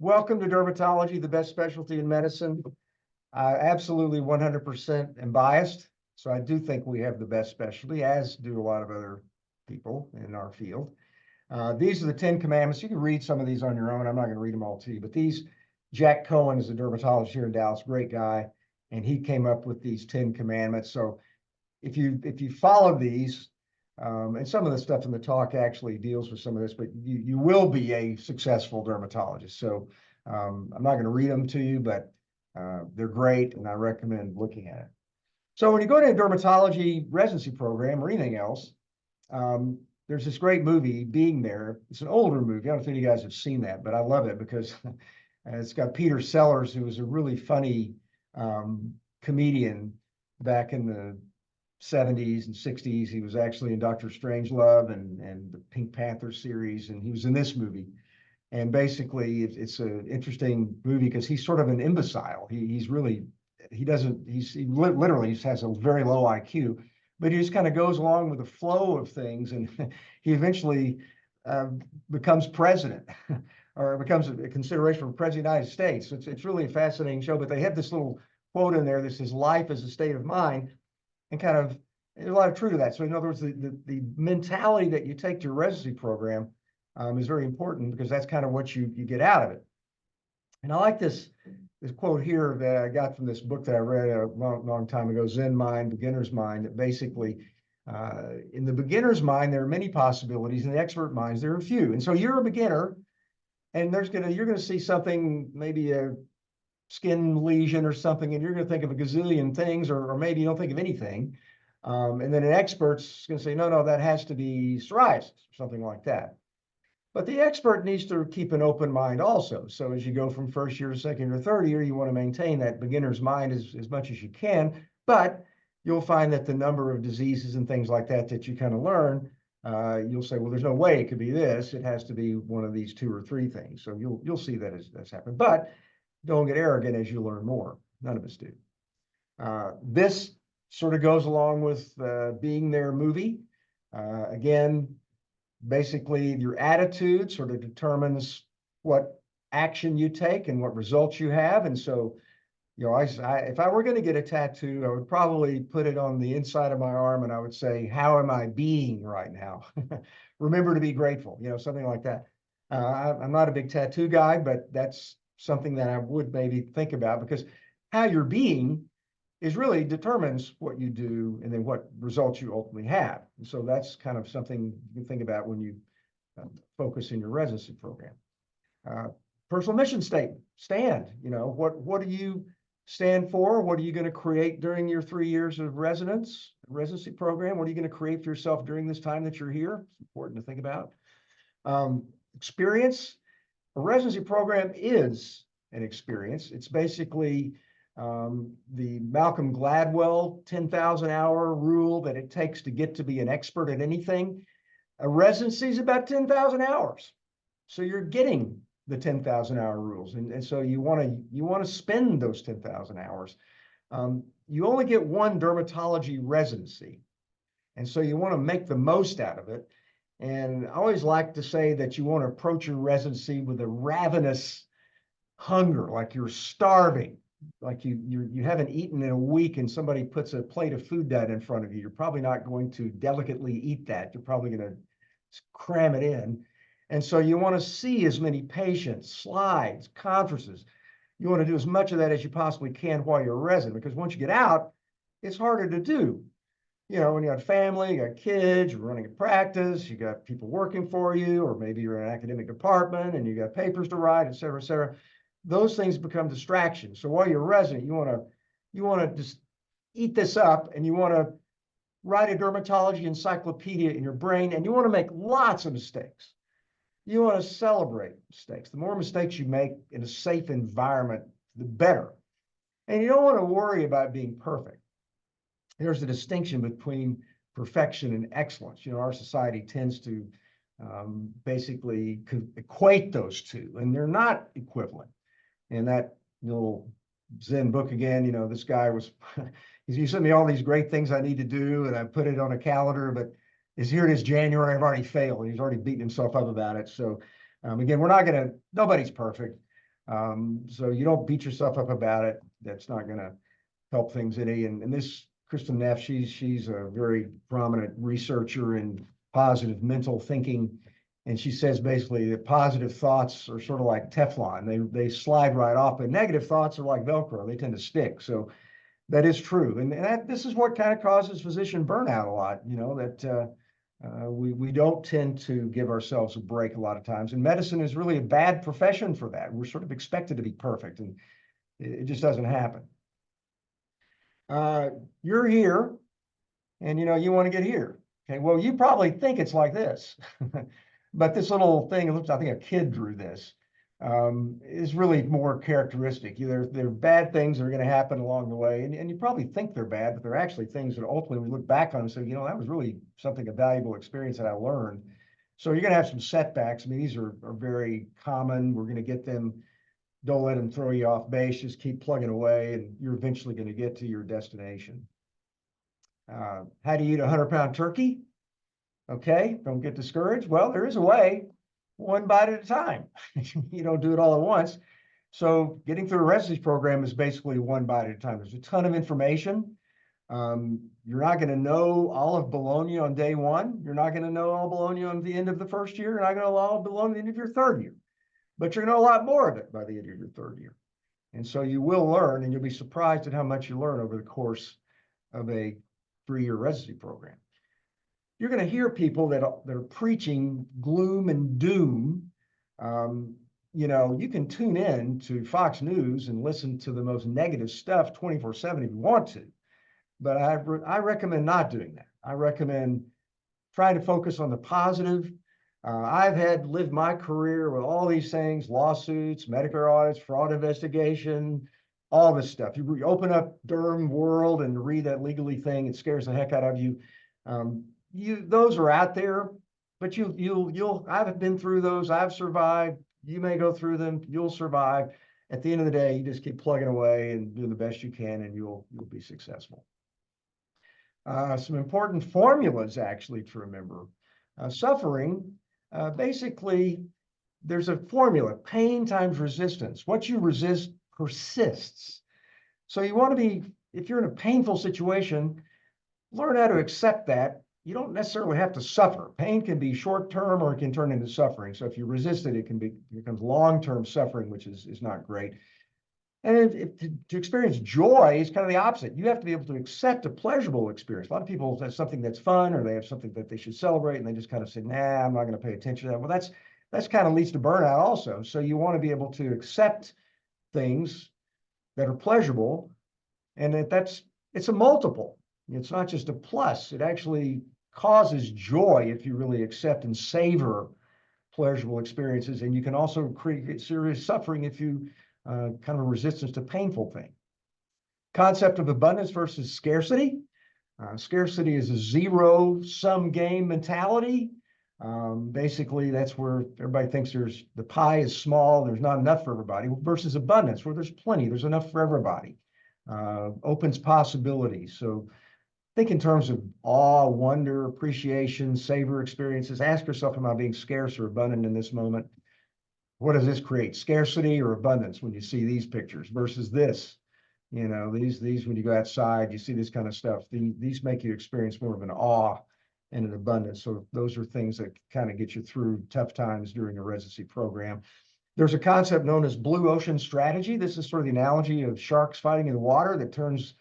Welcome to dermatology, the best specialty in medicine. I absolutely 100% am biased. So I do think we have the best specialty, as do a lot of other people in our field. These are the 10 commandments. You can read some of these on your own. I'm not going to read them all to you, but these, Jack Cohen is a dermatologist here in Dallas, great guy. And he came up with these 10 commandments. So if you follow these, and some of the stuff in the talk actually deals with some of this, but you will be a successful dermatologist. So I'm not going to read them to you, but they're great, and I recommend looking at it. So when you go to a dermatology residency program or anything else, there's this great movie, Being There. It's an older movie. I don't know if any of you guys have seen that, but I love it because it's got Peter Sellers, who was a really funny comedian back in the 70s and 60s. He was actually in Dr. Strangelove and the Pink Panther series, and he was in this movie. And basically, it's an interesting movie because he's sort of an imbecile. He literally has a very low IQ, but he just kind of goes along with the flow of things, and he eventually becomes president or becomes a consideration for president of the United States. So it's really a fascinating show, but they have this little quote in there that says, life is a state of mind, and kind of, there's a lot of truth to that. So in other words, the mentality that you take to your residency program is very important, because that's kind of what you get out of it. And I like this quote here that I got from this book that I read a long time ago, Zen Mind, Beginner's Mind, that basically, in the beginner's mind, there are many possibilities. In the expert minds, there are few. And so you're a beginner, and you're gonna see something, maybe a skin lesion or something, and you're going to think of a gazillion things, or maybe you don't think of anything. And then an expert's going to say, no, that has to be psoriasis or something like that. But the expert needs to keep an open mind also. So as you go from first year to second year to third year, you want to maintain that beginner's mind as much as you can. But you'll find that the number of diseases and things like that you kind of learn, you'll say, well, there's no way it could be this. It has to be one of these 2 or 3 things. So you'll see that as happened. But don't get arrogant as you learn more. None of us do. This sort of goes along with Being There movie. Again, basically your attitude sort of determines what action you take and what results you have. And so, you know, if I were going to get a tattoo, I would probably put it on the inside of my arm, and I would say, how am I being right now? Remember to be grateful, something like that. I'm not a big tattoo guy, but that's something that I would maybe think about, because how you're being is really determines what you do and then what results you ultimately have. And so that's kind of something you can think about when you focus in your residency program. Personal mission statement, stand. What do you stand for? What are you going to create during your 3 years of residency program? What are you going to create for yourself during this time that you're here? It's important to think about. Experience. A residency program is an experience. It's basically the Malcolm Gladwell 10,000 hour rule that it takes to get to be an expert at anything. A residency is about 10,000 hours. So you're getting the 10,000 hour rules. And so you want to spend those 10,000 hours. You only get one dermatology residency. And so you want to make the most out of it. And I always like to say that you want to approach your residency with a ravenous hunger, like you're starving, like you haven't eaten in a week, and somebody puts a plate of food down in front of you. You're probably not going to delicately eat that. You're probably going to cram it in. And so you want to see as many patients, slides, conferences. You want to do as much of that as you possibly can while you're a resident, because once you get out, it's harder to do. When you got family, you got kids, you're running a practice, you got people working for you, or maybe you're in an academic department and you got papers to write, et cetera, et cetera. Those things become distractions. So while you're a resident, you want to just eat this up, and you want to write a dermatology encyclopedia in your brain, and you want to make lots of mistakes. You want to celebrate mistakes. The more mistakes you make in a safe environment, the better. And you don't want to worry about being perfect. There's a distinction between perfection and excellence. Our society tends to basically equate those two, and they're not equivalent. And that little Zen book again, this guy was, he sent me all these great things I need to do, and I put it on a calendar, but here it is January, I've already failed, and he's already beaten himself up about it. So again, nobody's perfect. So you don't beat yourself up about it. That's not going to help things any. And this Kristen Neff, she's a very prominent researcher in positive mental thinking. And she says basically that positive thoughts are sort of like Teflon. They slide right off, but negative thoughts are like Velcro. They tend to stick. So that is true. And this is what kind of causes physician burnout a lot, that we don't tend to give ourselves a break a lot of times. And medicine is really a bad profession for that. We're sort of expected to be perfect, and it just doesn't happen. You're here, and you want to get here. Okay, well, you probably think it's like this, but this little thing, it looks, I think a kid drew this, is really more characteristic. There are bad things that are going to happen along the way, and you probably think they're bad, but they're actually things that ultimately we look back on and say, that was really something, a valuable experience that I learned. So you're going to have some setbacks. I mean, these are very common. We're going to get them. Don't let them throw you off base. Just keep plugging away, and you're eventually going to get to your destination. How do you eat a 100-pound turkey? Okay, don't get discouraged. Well, there is a way, one bite at a time. You don't do it all at once. So getting through a residency program is basically one bite at a time. There's a ton of information. You're not going to know all of bologna on day one. You're not going to know all bologna on the end of the first year. You're not going to know all bologna at the end of your third year. But you're going to know a lot more of it by the end of your third year. And so you will learn, and you'll be surprised at how much you learn over the course of a 3-year residency program. You're going to hear people that are preaching gloom and doom. You can tune in to Fox News and listen to the most negative stuff 24/7 if you want to. But I recommend not doing that. I recommend trying to focus on the positive. I've lived my career with all these things, lawsuits, Medicare audits, fraud investigation, all this stuff. You open up Derm World and read that legally thing, it scares the heck out of you. Those are out there, but I've been through those. I've survived. You may go through them. You'll survive. At the end of the day, you just keep plugging away and doing the best you can, and you'll be successful. Some important formulas actually to remember. Suffering, basically, there's a formula, pain times resistance. What you resist persists. So you want to be, if you're in a painful situation, learn how to accept that. You don't necessarily have to suffer. Pain can be short-term or it can turn into suffering. So if you resist it, it becomes long-term suffering, which is not great. And to experience joy is kind of the opposite. You have to be able to accept a pleasurable experience. A lot of people have something that's fun, or they have something that they should celebrate, and they just kind of say, nah, I'm not going to pay attention to that. Well, that's kind of leads to burnout also. So you want to be able to accept things that are pleasurable, and it's a multiple. It's not just a plus. It actually causes joy if you really accept and savor pleasurable experiences. And you can also create serious suffering if you kind of a resistance to painful thing. Concept of abundance versus scarcity. Scarcity is a zero-sum game mentality. Basically, that's where everybody thinks the pie is small, there's not enough for everybody, versus abundance, where there's plenty, there's enough for everybody. Opens possibilities. So think in terms of awe, wonder, appreciation, savor experiences. Ask yourself, am I being scarce or abundant in this moment? What does this create? Scarcity or abundance when you see these pictures versus this? These when you go outside, you see this kind of stuff. These make you experience more of an awe and an abundance. So those are things that kind of get you through tough times during a residency program. There's a concept known as blue ocean strategy. This is sort of the analogy of sharks fighting in the water that turns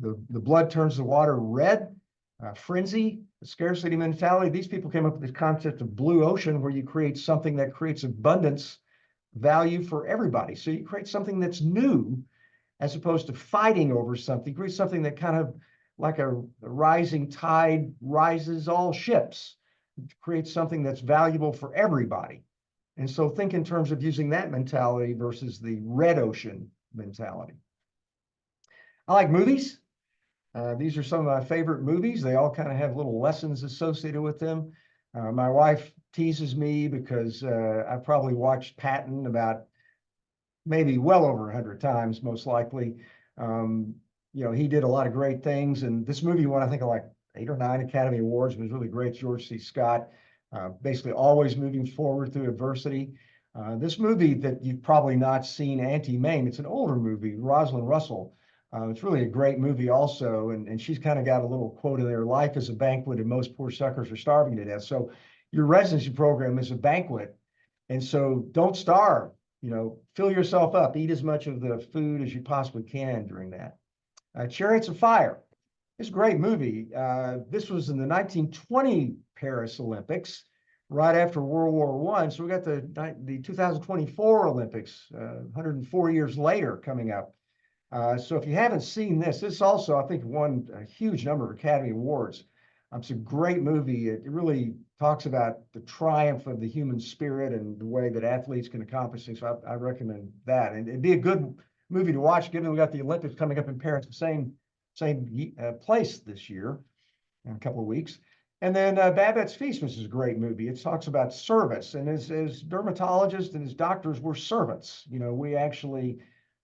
the blood turns the water red. Frenzy, scarcity mentality. These people came up with this concept of blue ocean, where you create something that creates abundance value for everybody. So you create something that's new, as opposed to fighting over something. You create something that kind of like a rising tide rises all ships. It creates something that's valuable for everybody. And so think in terms of using that mentality versus the red ocean mentality. I like movies. These are some of my favorite movies. They all kind of have little lessons associated with them. My wife teases me because I probably watched Patton about maybe well over 100 times, most likely. He did a lot of great things. And this movie won, I think, like 8 or 9 Academy Awards. It was really great. George C. Scott, basically always moving forward through adversity. This movie that you've probably not seen, Anti-Mame, it's an older movie, Rosalind Russell. It's really a great movie also, and she's kind of got a little quote in there, life is a banquet and most poor suckers are starving to death. So your residency program is a banquet, and so don't starve, fill yourself up, eat as much of the food as you possibly can during that. Chariots of Fire. It's a great movie. This was in the 1920 Paris Olympics, right after World War I. So we got the 2024 Olympics, 104 years later coming up. So if you haven't seen this also, I think, won a huge number of Academy Awards. It's a great movie. It really talks about the triumph of the human spirit and the way that athletes can accomplish things. So I recommend that. And it'd be a good movie to watch, given we got the Olympics coming up in Paris, the same place this year in a couple of weeks. And then Babette's Feast, which is a great movie. It talks about service. And as dermatologists and as doctors, we're servants. We actually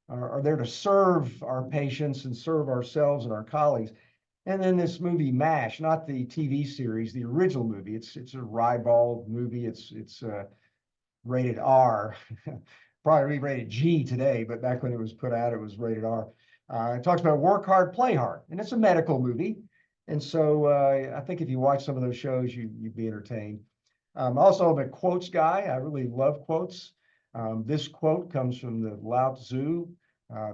are there to serve our patients and serve ourselves and our colleagues. And then this movie MASH, not the TV series, the original movie. It's a ribald movie. It's rated R, probably rated G today, but back when it was put out, it was rated R. It talks about work hard, play hard, and it's a medical movie. And so I think if you watch some of those shows, you'd be entertained. Also, I'm a quotes guy. I really love quotes. This quote comes from the Lao Tzu.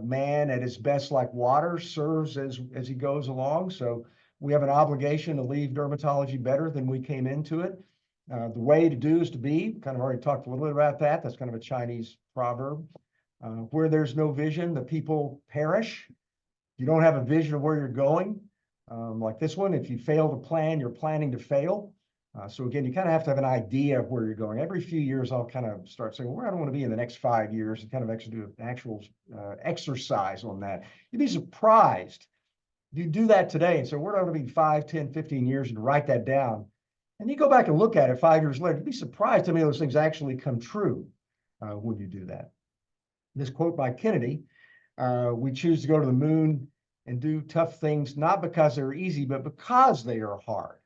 Man at his best like water serves as he goes along. So we have an obligation to leave dermatology better than we came into it. The way to do is to be. Kind of already talked a little bit about that. That's kind of a Chinese proverb. Where there's no vision, the people perish. You don't have a vision of where you're going. Like this one, if you fail to plan, you're planning to fail. So again, you kind of have to have an idea of where you're going. Every few years, I'll kind of start saying, well, where do I want to be in the next 5 years, and kind of actually do an actual exercise on that. You'd be surprised if you do that today and say, where do I want to be 5, 10, 15 years, and write that down. And you go back and look at it 5 years later, you'd be surprised how many of those things actually come true when you do that. This quote by Kennedy, we choose to go to the moon and do tough things, not because they're easy, but because they are hard.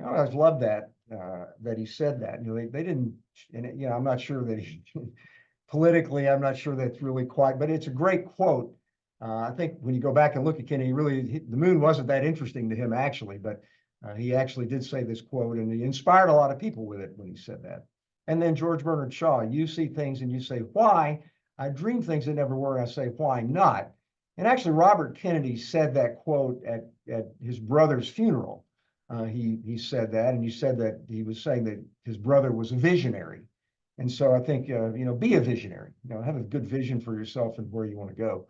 I always love that he said that. They didn't, and I'm not sure that he, politically, I'm not sure that's really quite, but it's a great quote. I think when you go back and look at Kennedy, the moon wasn't that interesting to him actually, but he actually did say this quote, and he inspired a lot of people with it when he said that. And then George Bernard Shaw, you see things and you say, why? I dream things that never were, and I say, why not? And actually, Robert Kennedy said that quote at his brother's funeral. He said that, and he said that he was saying that his brother was a visionary. And so I think, be a visionary, have a good vision for yourself and where you want to go.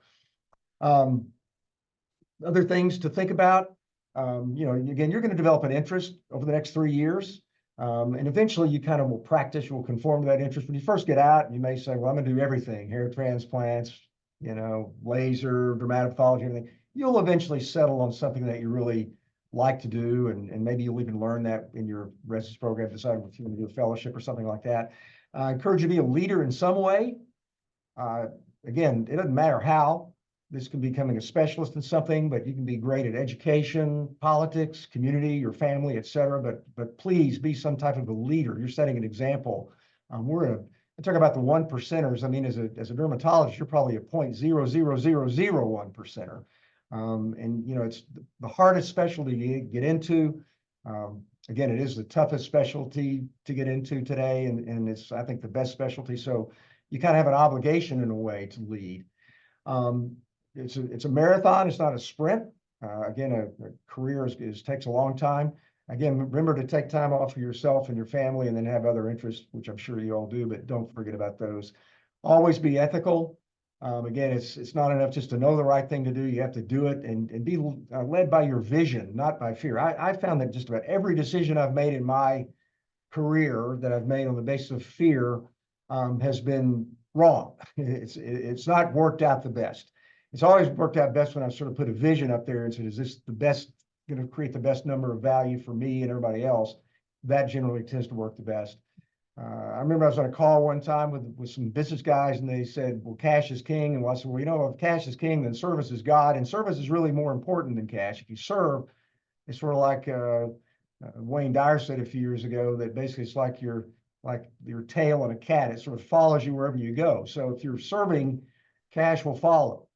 Other things to think about, again, you're going to develop an interest over the next 3 years. And eventually you kind of will practice, you will conform to that interest. When you first get out, you may say, well, I'm going to do everything, hair transplants, laser, dermatopathology, everything. You'll eventually settle on something that you really like to do, and maybe you'll even learn that in your residency program, decide if you want to do a fellowship or something like that. I encourage you to be a leader in some way. Again, it doesn't matter how. This can be becoming a specialist in something, but you can be great at education, politics, community, your family, et cetera. But please be some type of a leader. You're setting an example. I talk about the 1%ers. I mean, as a dermatologist, you're probably a 0.00001%er. And it's the hardest specialty to get into. Again, it is the toughest specialty to get into today, and it's, I think, the best specialty. So you kind of have an obligation in a way to lead. It's a marathon. It's not a sprint. Again, a career takes a long time. Again, remember to take time off for yourself and your family, and then have other interests, which I'm sure you all do, but don't forget about those. Always be ethical. Again, it's not enough just to know the right thing to do. You have to do it and be led by your vision, not by fear. I found that just about every decision I've made in my career that I've made on the basis of fear has been wrong. It's not worked out the best. It's always worked out best when I've sort of put a vision up there and said, is this the best, going to create the best number of value for me and everybody else? That generally tends to work the best. I remember I was on a call one time with some business guys, and they said, well, cash is king. And I said, well, if cash is king, then service is God. And service is really more important than cash. If you serve, it's sort of like Wayne Dyer said a few years ago, that basically it's like you're like your tail on a cat. It sort of follows you wherever you go. So if you're serving, cash will follow.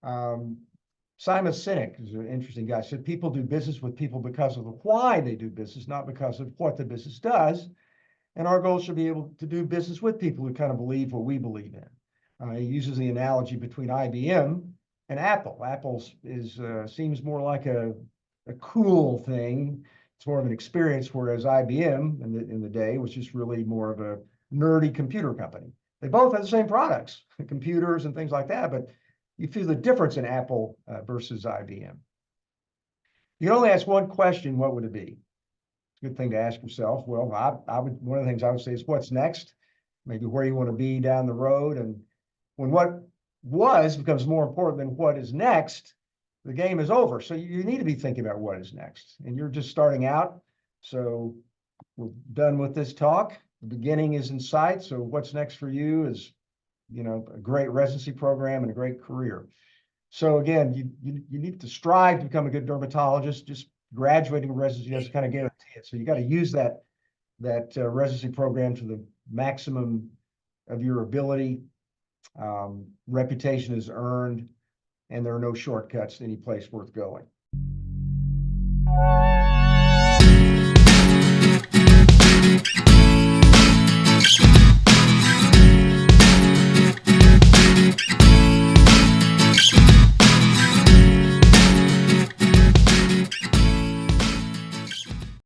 Simon Sinek is an interesting guy. Said people do business with people because of the why they do business, not because of what the business does. And our goal should be able to do business with people who kind of believe what we believe in. He uses the analogy between IBM and Apple. Apple seems more like a cool thing. It's more of an experience, whereas IBM in the day was just really more of a nerdy computer company. They both have the same products, computers and things like that, but you feel the difference in Apple versus IBM. You can only ask one question, what would it be? It's a good thing to ask yourself. Well, one of the things I would say is what's next? Maybe where you want to be down the road. And when what was becomes more important than what is next, the game is over. So you need to be thinking about what is next. And you're just starting out. So we're done with this talk. The beginning is in sight. So what's next for you is, a great residency program and a great career. So again, you need to strive to become a good dermatologist. Just graduating residency doesn't kind of guarantee it. So you got to use that residency program to the maximum of your ability. Reputation is earned, and there are no shortcuts to any place worth going.